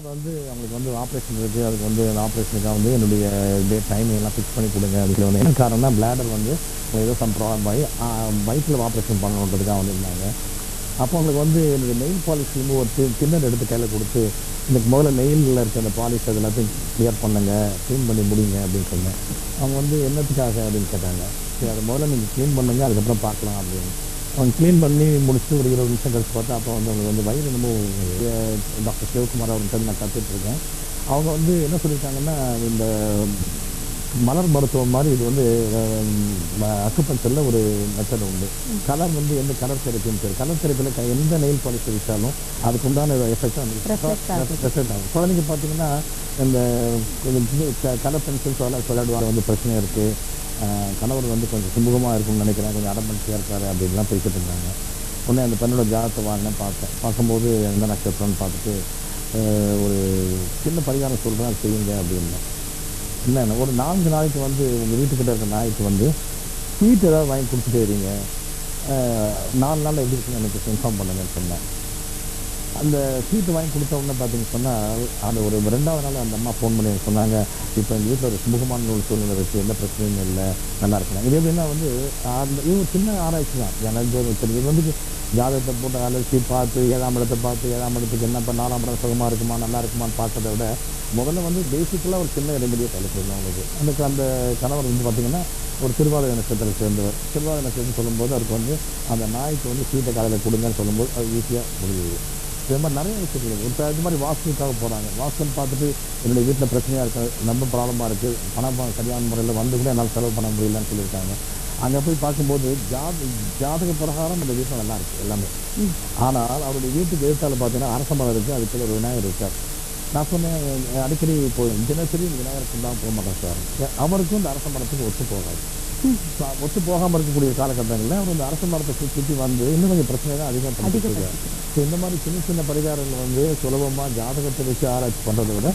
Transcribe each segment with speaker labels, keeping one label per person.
Speaker 1: 2வது வந்து அவங்களுக்கு வந்து ஆப்ரேஷன் இருக்குது. அதுக்கு வந்து அந்த ஆப்ரேஷனுக்காக வந்து என்னுடைய டைம் எல்லாம் ஃபிக்ஸ் பண்ணி கொடுங்க அப்படின்னு வந்து என்ன காரணம்னா பிளாடர் வந்து ஏதோ சம் ப்ராப்ளம் ஆகி வயிற்றில் ஆப்ரேஷன் பண்ணணுன்றதுக்காக வந்திருந்தாங்க. அப்போ அவங்களுக்கு வந்து என்னுடைய நெயில் பாலிஷ் ஒரு தின்னர் எடுத்து கையில் கொடுத்து இந்த முதல்ல நெயிலில் இருக்க அந்த பாலிஷ் அது எல்லாத்தையும் கிளியர் பண்ணுங்க, க்ளீன் பண்ணி முடிங்க அப்படின்னு சொன்னேன். அவங்க வந்து என்னத்துக்காக அப்படின்னு கேட்டாங்க. சரி அதை முதல்ல நீங்கள் க்ளீன் பண்ணுங்க, அதுக்கப்புறம் பார்க்கலாம் அப்படின்னு. அவங்க க்ளீன் பண்ணி முடிச்சுட்டு ஒரு 20 நிமிஷம் கழிச்சு பார்த்தா அப்போ வந்து அவங்க வந்து வயிறு என்னமோ டாக்டர் சிவகுமார் அவர்கிட்ட நான் கற்றுட்ருக்கேன். அவங்க வந்து என்ன சொல்லியிருக்காங்கன்னா இந்த மலர் மருத்துவம் மாதிரி இது வந்து அக்குபஞ்சரில் ஒரு மெத்தட் உண்டு. கலர் வந்து எந்த கலர் தெரப்பின்னு பேர். கலர் தெரப்பியில் எந்த நெயில் பாலிஷ் வச்சாலும் அதுக்கு உண்டான எஃபெக்டாக ரெஃப்ளெக்ட் ஆகும். குழந்தைங்க பார்த்தீங்கன்னா இந்த கலர் பென்சில்ஸ் அதெல்லாம் விளையாடுவாங்க வந்து பிரச்சனை இருக்குது. கணவர் வந்து கொஞ்சம் சுமூகமாக இருக்கும்னு நினைக்கிறேன், கொஞ்சம் அடம்பன்ஸியாக இருக்காரு அப்படின்லாம் பேசிட்டு இருந்தாங்க. உடனே அந்த பெண்ணோட ஜாதகத்தை வாங்கினேன், பார்த்தேன். பார்க்கும்போது எந்த நட்சத்திரம்னு பார்த்துட்டு ஒரு சின்ன பரிகாரம் சொல்கிறேன், அது செய்யுங்க அப்படின்னு. என்னென்ன ஒரு 4 நாளைக்கு வந்து உங்கள் வீட்டுக்கிட்ட இருக்க நாய்க்கு வந்து ஸ்வீட் ஏதாவது வாங்கி கொடுத்துட்டே இருங்க, 4 நாளில் எப்படி இருக்குன்னு எனக்கு இன்ஃபார்ம் பண்ணுங்கன்னு சொன்னேன். அந்த ஸ்வீட்டு வாங்கி கொடுத்த உடனே பார்த்தீங்கன்னு சொன்னால் அந்த ஒரு 2வது நாள் அந்த அம்மா ஃபோன் பண்ணி சொன்னாங்க, இப்போ எங்கள் வீட்டில் ஒரு சுமூகமான ஒரு சூழ்நிலை இருக்குது, எந்த பிரச்சனையும் இல்லை, நல்லா இருக்கலாம். இது எப்படின்னா வந்து அந்த இது ஒரு சின்ன ஆராய்ச்சி தான். எனக்கு இது வந்து ஜாதகத்தை போட்டு அலசி பார்த்து 7ஆம் இடத்தை பார்த்து 7ஆம் இடத்துக்கு என்ன இப்போ 4ஆம் இடம் சுகமாக இருக்குமா நல்லா இருக்குமான்னு பார்க்கறத விட முதல்ல வந்து பேசிக்கலாக ஒரு சின்ன ரெமெடியை கலப்பிடணும் அவங்களுக்கு. எனக்கு அந்த கணவர் வந்து பார்த்திங்கன்னா ஒரு திருவாதிரை நட்சத்திரத்தை சேர்ந்தவர். திருவாதிரை நட்சத்திரம் சொல்லும்போது அவருக்கு வந்து அந்த நாய்க்கு வந்து ஸ்வீட்டை காலையில் கொடுங்கன்னு சொல்லும்போது அது ஈஸியாக முடியுது. இது மாதிரி நிறைய விஷயங்கள் ஒரு இது மாதிரி வாஸ்துக்காக போகிறாங்க. வாஸ்துன்னு பார்த்துட்டு என்னுடைய வீட்டில் பிரச்சனையாக இருக்குது, ரொம்ப ப்ராப்ளமாக இருக்குது, பணம் சரியான முறையில் வந்து கூட என்னால் செலவு பண்ண முடியலன்னு சொல்லியிருக்காங்க. அங்கே போய் பார்க்கும்போது ஜாதக பிரகாரம் அந்த வீட்டில் நல்லா இருக்குது எல்லாமே. ஆனால் அவருடைய வீட்டுக்கு எதிர்த்தால பார்த்தீங்கன்னா அரச மரம் இருக்குது, அதுக்குள்ள ஒரு விநாயகர் இருக்கார். நான் சொன்னேன் அடிக்கடி தினசரி விநாயகருக்கு தான் போக மாட்டேன் சார். அவருக்கும் இந்த அரச மரத்துக்கு ஒத்து போகாது. ஒத்து போகாமல் இருக்கக்கூடிய காலகட்டங்களில் அவர் இந்த அரச மரத்தை சுற்றி வந்து இன்னும் கொஞ்சம் பிரச்சனை தான் அதிகம் பண்ணிட்டு. ஸோ இந்த மாதிரி சின்ன பரிகாரங்கள் வந்து சுலபமாக ஜாதகத்தை வச்சு ஆராய்ச்சி பண்ணுறதை விட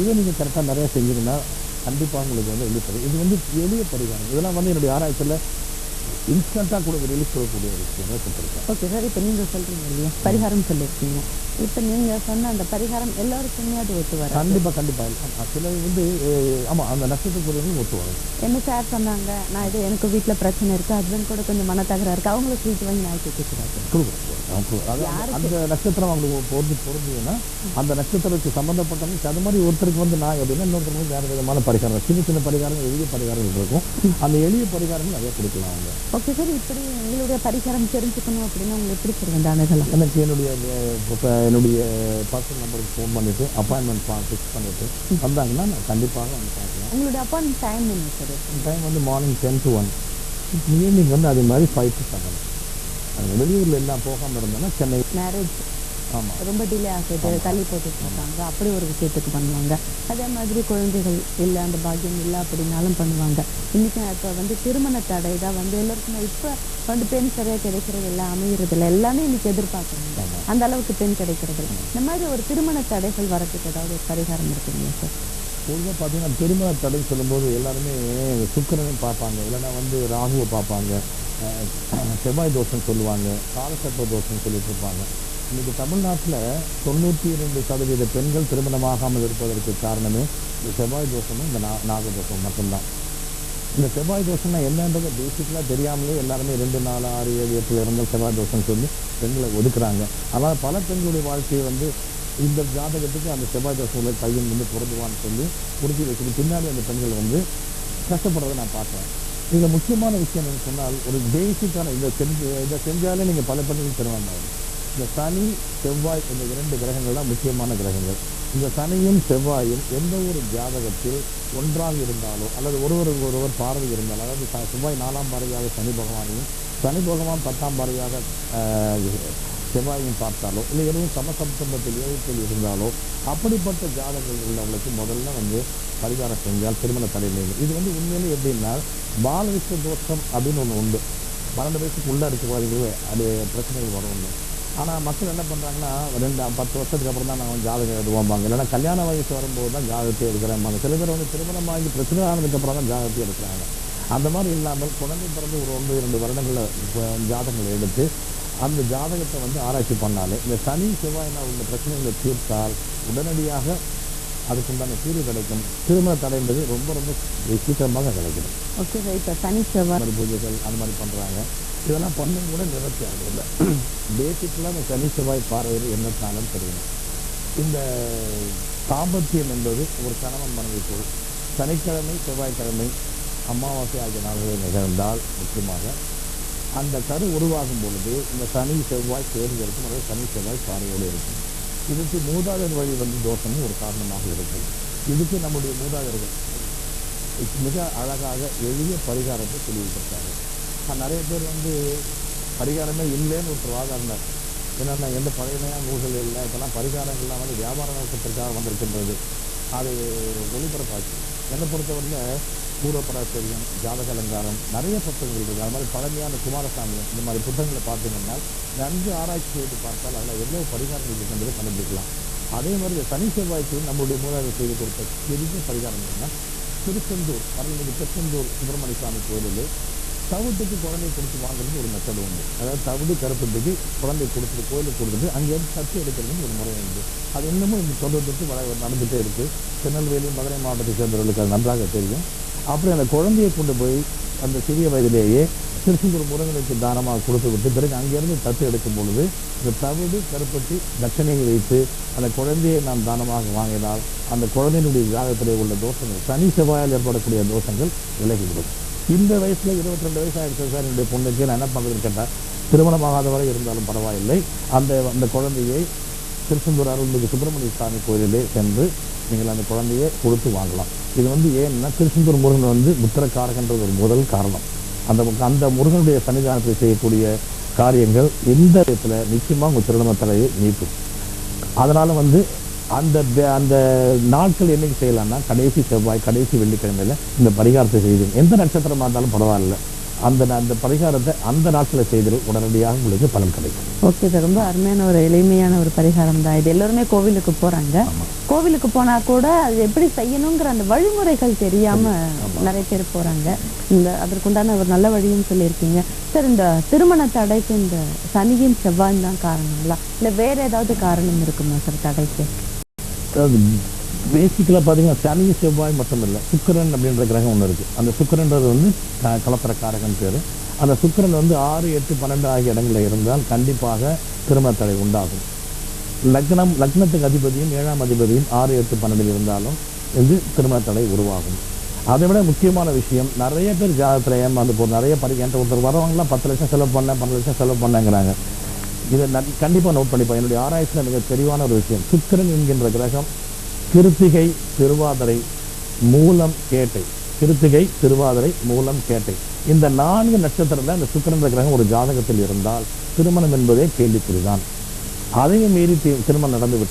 Speaker 1: இதை நீங்கள் கரெக்டாக நிறையா செஞ்சீங்கன்னா கண்டிப்பாக உங்களுக்கு வந்து வெளிப்படுது. இது வந்து எளிய பரிகாரம். இதெல்லாம் வந்து என்னுடைய ஆராய்ச்சியில் இன்ஸ்டண்ட்டாக கூட ரிலீஸ் பண்ணக்கூடிய ஒரு விஷயம் கொடுத்துருக்கேன்.
Speaker 2: ஓகே சார், இப்போ நீங்கள் சொல்கிறீங்க இல்லையா பரிகாரம் சொல்லியிருக்கீங்க, இப்போ நீங்கள் சொன்ன அந்த பரிகாரம் எல்லாருக்குமே அது ஒத்து வரும்?
Speaker 1: கண்டிப்பாக சில வந்து ஆமாம் அந்த நட்சத்திரக்குரியவங்களும் ஒத்து வரும்.
Speaker 2: என்ன சார் சொன்னாங்க, நான் இது எனக்கு வீட்டில் பிரச்சனை இருக்குது, ஹஸ்பண்ட் கூட கொஞ்சம் மனத்தகராக இருக்குது, அவங்கள ஸ்வீட் வாங்கி நாய்க்கு கொடுக்குறாங்க.
Speaker 1: அந்த நட்சத்திரம் அவங்களுக்கு பொருந்துன்னா அந்த நட்சத்திரத்துக்கு சம்மந்தப்பட்டவங்க அது மாதிரி ஒருத்தருக்கு வந்து நாய் அப்படின்னா இன்னொருத்தருக்கு வேறு விதமான பரிகாரம், சின்ன பரிகாரங்கள், எளிய பரிகாரங்கள் இருக்கும். அந்த எளிய பரிகாரங்கள் நிறைய கொடுக்கலாம் அவங்க.
Speaker 2: ஓகே சார், இப்படி உங்களுடைய பரிகாரம் தெரிஞ்சுக்கணும் அப்படின்னா உங்களுக்கு எப்படி சொல்லுங்க அணுகலாம்?
Speaker 1: எனக்கு என்னுடைய பர்சனல் நம்பருக்கு ஃபோன் பண்ணிவிட்டு அப்பாயின்மெண்ட் ஃபிக்ஸ் பண்ணிவிட்டு வந்தாங்கன்னா நான் கண்டிப்பாக வந்து பார்க்கலாம்.
Speaker 2: உங்களுடைய அப்பாயின்மெண்ட் டைம் என்ன சார்?
Speaker 1: டைம் வந்து மார்னிங் 10 to 1, ஈவினிங் வந்து அதே மாதிரி 5 to 7. வெளியூரில் எல்லாம் போகாமல் இருந்தோன்னா சென்னை
Speaker 2: மேரேஜ்
Speaker 1: ஆமாம்
Speaker 2: ரொம்ப டிலே ஆகுது, தள்ளி போட்டுட்டு இருக்காங்க, அப்படி ஒரு விஷயத்துக்கு பண்ணுவாங்க. அதே மாதிரி குழந்தைகள் இல்லை, அந்த பாக்கியம் இல்லை அப்படின்னாலும் பண்ணுவாங்க. இன்றைக்கி இப்போ வந்து திருமண தடை தான் வந்து எல்லாருக்குமே இப்போ வந்து பெண் சரியாக கிடைக்கிறது இல்லை, அமைகிறது இல்லை, எல்லாமே இன்றைக்கி எதிர்பார்க்குறாங்க. அந்த அளவுக்கு பெண் கிடைக்கிறது இல்லை. இந்த மாதிரி ஒரு திருமண தடைகள் வரதுக்கு ஏதாவது ஒரு பரிகாரம் இருக்குங்களா சார்?
Speaker 1: பொதுவாக பார்த்தீங்கன்னா திருமண தடைன்னு சொல்லும்போது எல்லாருமே சுக்கிரனையும் பார்ப்பாங்க, இல்லைன்னா வந்து ராகுவை பார்ப்பாங்க, செவ்வாய் தோஷம் சொல்லுவாங்க, காலசர்ப்ப தோஷம் சொல்லிட்டு இருப்பாங்க. இன்றைக்கி தமிழ்நாட்டில் 92% பெண்கள் திருமணமாகாமல் இருப்பதற்கு காரணமே இந்த செவ்வாய் தோஷமும் இந்த நாகதோஷம் மட்டும்தான். இந்த செவ்வாய் தோஷம்னா என்னன்றது பேசிக்கலாக தெரியாமலே எல்லாருமே 2, 4, 6, 7, 8 இருந்தால் செவ்வாய் தோஷம்னு சொல்லி பெண்களை ஒதுக்குறாங்க. ஆனால் பல பெண்களுடைய வாழ்க்கையை வந்து இந்த ஜாதகத்துக்கு அந்த செவ்வாய் தோஷங்களை பையன் வந்து பிறந்துவான்னு சொல்லி உறுதி வச்சுட்டு பின்னாடி அந்த பெண்கள் வந்து கஷ்டப்படுறதை நான் பார்க்குறேன். இதில் முக்கியமான விஷயம் என்னென்னு சொன்னால் ஒரு பேசிக்கான இதை செஞ்சாலே நீங்கள் பல பெண்கள் திருமணம். இந்த சனி செவ்வாய் இந்த 2 கிரகங்கள் தான் முக்கியமான கிரகங்கள். இந்த சனியும் செவ்வாயும் எந்த ஒரு ஜாதகத்தில் ஒன்றாக இருந்தாலோ அல்லது ஒருவர் பார்வை இருந்தாலோ, அதாவது செவ்வாய் 4ஆம் பார்வையாக சனி பகவானையும் சனி பகவான் 10ஆம் பார்வையாக செவ்வாயும் பார்த்தாலோ இல்லை எதுவும் சமசப்தத்தில் ஏகத்தில் இருந்தாலோ அப்படிப்பட்ட ஜாதகங்கள் உள்ளவங்களுக்கு முதல்ல வந்து பரிகாரம் செஞ்சால் திருமண தடையில்லை. இது வந்து உண்மையிலே எப்படின்னா பாலவிஷ்ண தோஷம் அப்படின்னு ஒன்று உண்டு. 12 வயசுக்கு உள்ளே இருக்கிறவங்களுக்கு அது பிரச்சனைகள் வரும்னு. ஆனால் மக்கள் என்ன பண்ணுறாங்கன்னா 10 வருஷத்துக்கு அப்புறம் தான் நாங்கள் ஜாதகம் எழுதுவோம்பாங்க, இல்லைன்னா கல்யாண வயசு வரும்போது தான் ஜாதகத்தை எடுக்கிறேன்பாங்க. சில பேர் வந்து திருமணமாகி பிரச்சனை ஆனதுக்கப்புறம் தான் ஜாதகத்தை எடுக்கிறாங்க. அந்த மாதிரி இல்லாமல் குழந்தை பிறந்து ஒரு 1-2 வருடங்களில் ஜாதகங்களை எடுத்து அந்த ஜாதகத்தை வந்து ஆராய்ச்சி பண்ணாலே இந்த சனி செவ்வாயினால் உள்ள பிரச்சனைகளை தீர்த்தால் உடனடியாக அதுக்குண்டான தீர்வு கிடைக்கும். திருமண தடை என்பது ரொம்ப ரொம்ப சீக்கிரமாக கிடைக்கும்.
Speaker 2: ஓகே சார், இப்போ சனி செவ்வாய்
Speaker 1: பூஜைகள் அந்த மாதிரி பண்ணுறாங்க. இதெல்லாம் பண்ண கூட நிவர்த்தி ஆகுதில்லை. பேசிக்கலாக இந்த சனி செவ்வாய் பார்வையில் என்னத்தாலும் தெரியணும். இந்த தாம்பத்தியம் என்பது ஒரு கணவன் மனைவிக்குள் சனிக்கிழமை செவ்வாய்க்கிழமை அமாவாசை ஆகிய நாள்களில் நிகழ்ந்தால் முக்கியமாக அந்த கரு உருவாகும் பொழுது இந்த சனி செவ்வாய் சேர்ந்து இருக்கும், அதாவது சனி செவ்வாய் பார்வையோடு இருக்கும். இதுக்கு மூதாதையர் வழி வந்து தோஷமும் ஒரு காரணமாக இருக்கும். இதுக்கு நம்முடைய மூதாதையர்கள் மிக அழகாக எளிய பரிகாரத்தை தெளிவுபடுத்தாங்க. நிறைய பேர் வந்து பரிகாரமே இல்லைன்னு ஒரு வாதாடினார். என்னென்னா எந்த பழையமையான நூல்கள் இல்லை, இப்போலாம் பரிகாரங்கள்லாம் வந்து வியாபார நோக்கத்திற்காக வந்திருக்கின்றது. அதை ஒளிபரப்பாச்சு. என்னை பொறுத்தவரையில் பூர்வப்பராச்சரியம், ஜாதக அலங்காரம் நிறைய புத்தகங்கள் இருக்குது. அது மாதிரி பழமையான குமாரசாமியம் இந்த மாதிரி புத்தகங்களை பார்த்தீங்கன்னா நன்கு ஆராய்ச்சி செய்து பார்த்தால் அதில் எவ்வளோ பரிகாரங்கள் இருக்குன்றதை கண்டுபிடிக்கலாம். அதே மாதிரி இந்த சனி செவ்வாய்க்கு நம்முடைய மூதாதையர் செய்து கொடுத்த பெரிய பரிகாரம் என்னன்னா, திருச்செந்தூர் அருள்மிகு திருச்செந்தூர் சுப்பிரமணிய சாமி கோயிலில் தவிட்டுக்கு குழந்தை கொடுத்து வாங்குறது ஒரு மெத்தடு உண்டு. அதாவது தவிடு கருப்பத்துக்கு குழந்தை கொடுத்துட்டு கோயிலுக்கு கொடுத்துட்டு அங்கேருந்து தட்டி எடுக்கிறதுன்னு ஒரு முறை உண்டு. அது இன்னமும் இந்த தொடர்புக்கு நடந்துகிட்டே இருக்குது. திருநெல்வேலி மதுரை மாவட்டத்தை சேர்ந்தவர்களுக்கு அது நன்றாக தெரியும். அப்படி அந்த குழந்தையை கொண்டு போய் அந்த சிறிய வயதிலேயே திருச்செந்தூர் முருகனுக்கு தானமாக கொடுத்து விட்டு பிறகு அங்கேருந்து தத்து எடுக்கும் பொழுது இந்த தவிடு கருப்பட்டி தட்சணையை வைத்து அந்த குழந்தையை நாம் தானமாக வாங்கினால் அந்த குழந்தையினுடைய ஜாதகத்திலே உள்ள தோஷங்கள், சனி செவ்வாயால் ஏற்படக்கூடிய தோஷங்கள் விலகிவிடும். இந்த வயசில் 22 வயசு ஆகிடுச்சு சார் என்னுடைய பொண்ணுக்கு, நான் என்ன பண்ணுறதுன்னு கேட்டால் திருமணமாகாத வரை இருந்தாலும் பரவாயில்லை, அந்த குழந்தையை திருச்செந்தூர் அருள்மிகு சுப்பிரமணிய சாமி கோயிலிலே சென்று நீங்கள் அந்த குழந்தையை கொடுத்து வாங்கலாம். இது வந்து ஏன்னா திருச்செந்தூர் முருகன் வந்து புத்திரக்காரகன்றது ஒரு முதல் காரணம். அந்த முருகனுடைய சன்னிதானத்தில் செய்யக்கூடிய காரியங்கள் எந்த விதத்தில் நிச்சயமாக உங்கள் திருமண தடையை நீக்கும். அதனால் வந்து அந்த நாட்கள் என்னைக்கு செய்யலாம்னா கடைசி செவ்வாய் கடைசி வெள்ளிக்கிழமையில் இந்த பரிகாரத்தை செய்து எந்த நட்சத்திரமாக இருந்தாலும் பரவாயில்ல, அந்த பரிகாரத்தை அந்த நாட்களில் செய்து உடனடியாக உங்களுக்கு பலன் கிடைக்கும்.
Speaker 2: ஓகே சார், ரொம்ப அருமையான ஒரு எளிமையான ஒரு பரிகாரம் தான் இது. எல்லோருமே கோவிலுக்கு போகிறாங்க, கோவிலுக்கு போனால் கூட அது எப்படி செய்யணுங்கிற அந்த வழிமுறைகள் தெரியாமல் நிறைய பேர் போகிறாங்க. அதற்குண்டான ஒரு நல்ல வழியும் சொல்லியிருக்கீங்க சார். இந்த திருமண தடைக்கு இந்த சனியின் செவ்வாய் தான் காரணங்களா, இல்லை வேறு ஏதாவது காரணம் இருக்குமா சார் தடைக்கு?
Speaker 1: பேசிக்கலாக பார்த்தீங்கன்னா சனி செவ்வாய் மட்டும் இல்லை, சுக்கிரன் அப்படின்ற கிரகம் ஒன்று இருக்குது. அந்த சுக்கிரன்றது வந்து கலப்பரக்காரகன் பேர். அந்த சுக்கிரன் வந்து 6, 8, 12 ஆகிய இடங்களில் இருந்தால் கண்டிப்பாக திருமண தடை உண்டாகும். லக்னத்துக்கு அதிபதியும் 7ஆம் அதிபதியும் 6, 8, 12 இருந்தாலும் வந்து திருமண தடை உருவாகும். அதை விட முக்கியமான விஷயம், நிறைய பேர் ஜாதகத்தில் ஏமாந்து போகும். நிறைய என்கிட்ட ஒருத்தர் வரவங்களாம் 10 லட்சம் செலவு பண்ணேன், 12 லட்சம் செலவு பண்ணேங்கிறாங்க. இதை கண்டிப்பாக நோட் பண்ணிப்போம். என்னுடைய ஆராய்ச்சியில் மிக தெளிவான ஒரு விஷயம், சுக்கிரன் என்கின்ற கிரகம் கிருத்திகை, திருவாதிரை, மூலம், கேட்டை, கிருத்திகை, திருவாதிரை, மூலம், கேட்டை இந்த 4 நட்சத்திரத்தில் அந்த சுக்கிரன் கிரகம் ஒரு ஜாதகத்தில் இருந்தால் திருமணம் என்பதே கேள்விக்குறிதான். அதையும் மீறி திருமணம் நடந்துவிட்டு